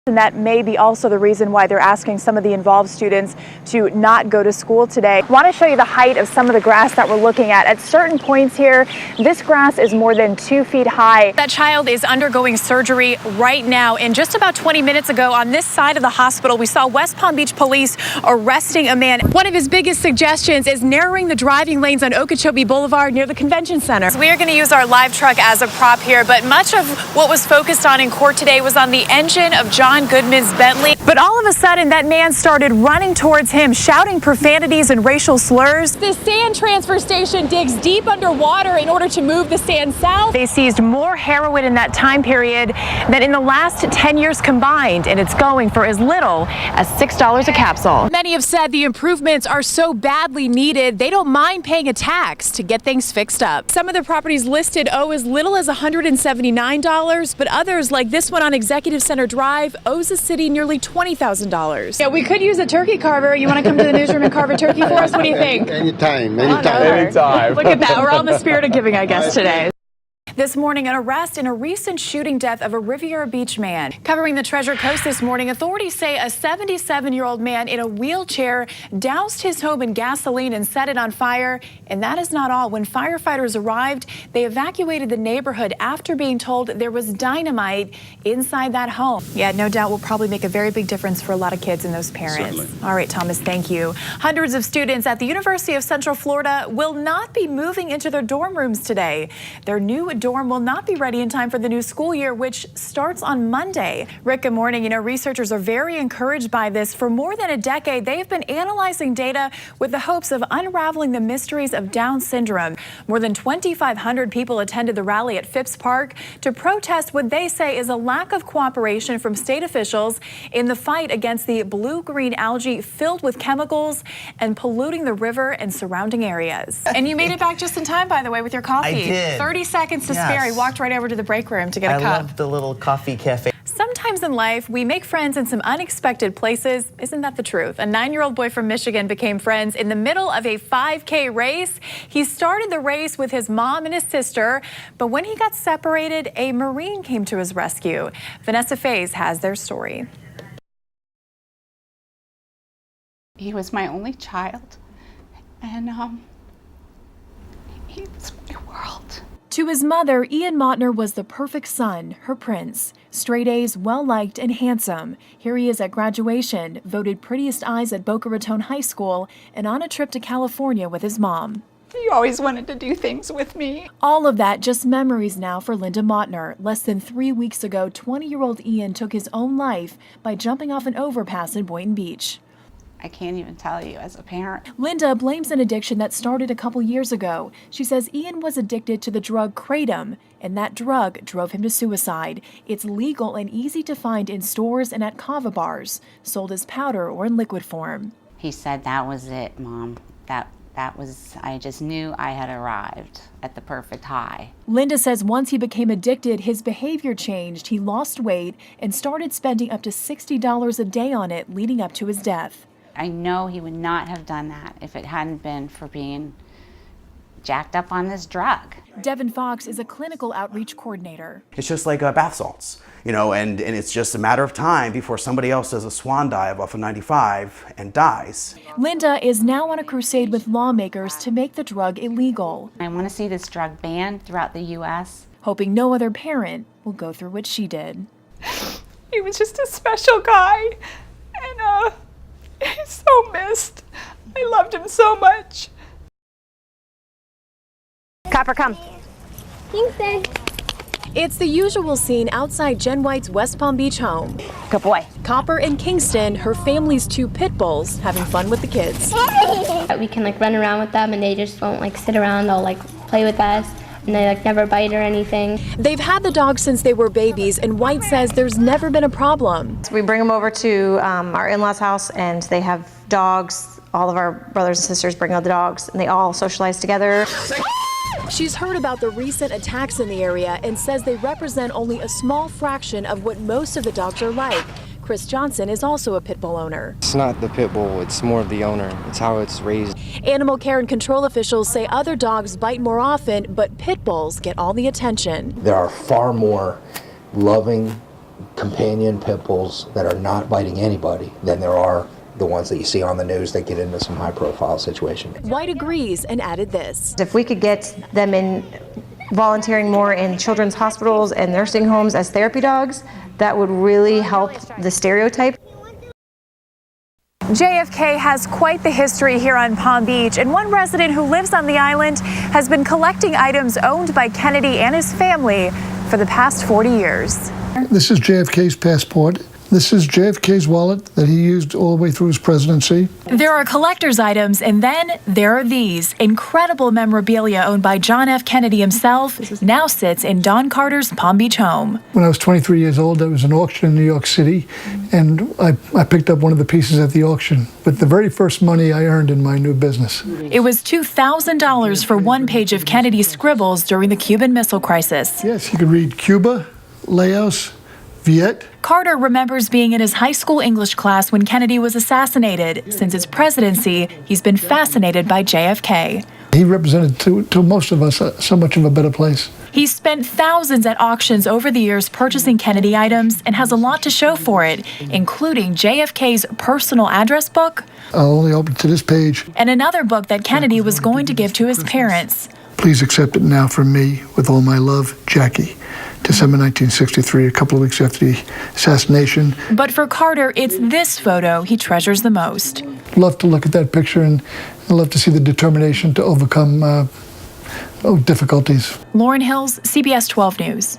And that may be also the reason why they're asking some of the involved students to not go to school today. I want to show you the height of some of the grass that we're looking at. At certain points here, this grass is more than 2 feet high. That child is undergoing surgery right now. And just about 20 minutes ago on this side of the hospital, we saw West Palm Beach police arresting a man. One of his biggest suggestions is narrowing the driving lanes on Okeechobee Boulevard near the convention center. So we are going to use our live truck as a prop here, but much of what was focused on in court today was on the engine of John Goodman's Bentley. But all of a sudden, that man started running towards him, shouting profanities and racial slurs. This sand transfer station digs deep underwater in order to move the sand south. They seized more heroin in that time period than in the last 10 years combined, and it's going for as little as $6 a capsule. Many have said the improvements are so badly needed, they don't mind paying a tax to get things fixed up. Some of the properties listed owe as little as $179, but others, like this one on Executive Center Drive, owes the city nearly $20,000. Yeah, we could use a turkey carver. You want to come to the newsroom and carve a turkey for us? What do you think? Anytime. Look at that. We're on the spirit of giving, I guess, today. This morning, an arrest in a recent shooting death of a Riviera Beach man. Covering the Treasure Coast this morning, authorities say a 77-year-old man in a wheelchair doused his home in gasoline and set it on fire. And that is not all. When firefighters arrived, they evacuated the neighborhood after being told there was dynamite inside that home. Yeah, no doubt will probably make a very big difference for a lot of kids and those parents. Certainly. All right, Thomas, thank you. Hundreds of students at the University of Central Florida will not be moving into their dorm rooms today. Their new dorm will not be ready in time for the new school year, which starts on Monday. Rick, good morning. You know, researchers are very encouraged by this. For more than a decade, they've been analyzing data with the hopes of unraveling the mysteries of Down syndrome. More than 2,500 people attended the rally at Phipps Park to protest what they say is a lack of cooperation from state officials in the fight against the blue-green algae filled with chemicals and polluting the river and surrounding areas. And you made it back just in time, by the way, with your coffee. I did. 30 seconds to spare. He walked right over to the break room to get a cup. I love the little coffee cafe. Sometimes in life, we make friends in some unexpected places. Isn't that the truth? A 9-year-old boy from Michigan became friends in the middle of a 5K race. He started the race with his mom and his sister, but when he got separated, a Marine came to his rescue. Vanessa Faze has their story. He was my only child, and he was my world. To his mother, Ian Mautner was the perfect son, her prince. Straight A's, well-liked and handsome. Here he is at graduation, voted prettiest eyes at Boca Raton High School, and on a trip to California with his mom. He always wanted to do things with me. All of that just memories now for Linda Mautner. Less than 3 weeks ago, 20-year-old Ian took his own life by jumping off an overpass in Boynton Beach. I can't even tell you as a parent. Linda blames an addiction that started a couple years ago. She says Ian was addicted to the drug Kratom, and that drug drove him to suicide. It's legal and easy to find in stores and at kava bars, sold as powder or in liquid form. He said, "That was it, Mom. That was, I just knew I had arrived at the perfect high." Linda says once he became addicted, his behavior changed. He lost weight and started spending up to $60 a day on it leading up to his death. I know he would not have done that if it hadn't been for being jacked up on this drug. Devin Fox is a clinical outreach coordinator. It's just like bath salts, you know, and it's just a matter of time before somebody else does a swan dive off of 95 and dies. Linda is now on a crusade with lawmakers to make the drug illegal. I want to see this drug banned throughout the U.S. Hoping no other parent will go through what she did. He was just a special guy, and he's so missed. I loved him so much. Copper, come. Kingston. It's the usual scene outside Jen White's West Palm Beach home. Good boy. Copper and Kingston, her family's 2 pit bulls, having fun with the kids. We can run around with them and they just won't sit around. They'll play with us and they never bite or anything. They've had the dogs since they were babies, and White says there's never been a problem. We bring them over to our in-laws' house and they have dogs. All of our brothers and sisters bring out the dogs and they all socialize together. She's heard about the recent attacks in the area and says they represent only a small fraction of what most of the dogs are like. Chris Johnson is also a pit bull owner. It's not the pit bull, it's more of the owner. It's how it's raised. Animal care and control officials say other dogs bite more often, but pit bulls get all the attention. There are far more loving, companion pit bulls that are not biting anybody than there are the ones that you see on the news that get into some high-profile situations. White agrees and added this. If we could get them in volunteering more in children's hospitals and nursing homes as therapy dogs, that would really help the stereotype. JFK has quite the history here on Palm Beach, and one resident who lives on the island has been collecting items owned by Kennedy and his family for the past 40 years. This is JFK's passport. This is JFK's wallet that he used all the way through his presidency. There are collector's items, and then there are these. Incredible memorabilia owned by John F. Kennedy himself now sits in Don Carter's Palm Beach home. When I was 23 years old, there was an auction in New York City, and I picked up one of the pieces at the auction with the very first money I earned in my new business. It was $2,000 for one page of Kennedy's scribbles during the Cuban Missile Crisis. Yes, you could read Cuba, Laos, Viet. Carter remembers being in his high school English class when Kennedy was assassinated. Since his presidency, he's been fascinated by JFK. He represented to most of us so much of a better place. He's spent thousands at auctions over the years purchasing Kennedy items and has a lot to show for it, including JFK's personal address book. I'll only open to this page. And another book that Kennedy was going to give to his parents. Please accept it now from me with all my love, Jackie. December 1963, a couple of weeks after the assassination. But for Carter, it's this photo he treasures the most. Love to look at that picture and love to see the determination to overcome difficulties. Lauren Hills, CBS 12 News.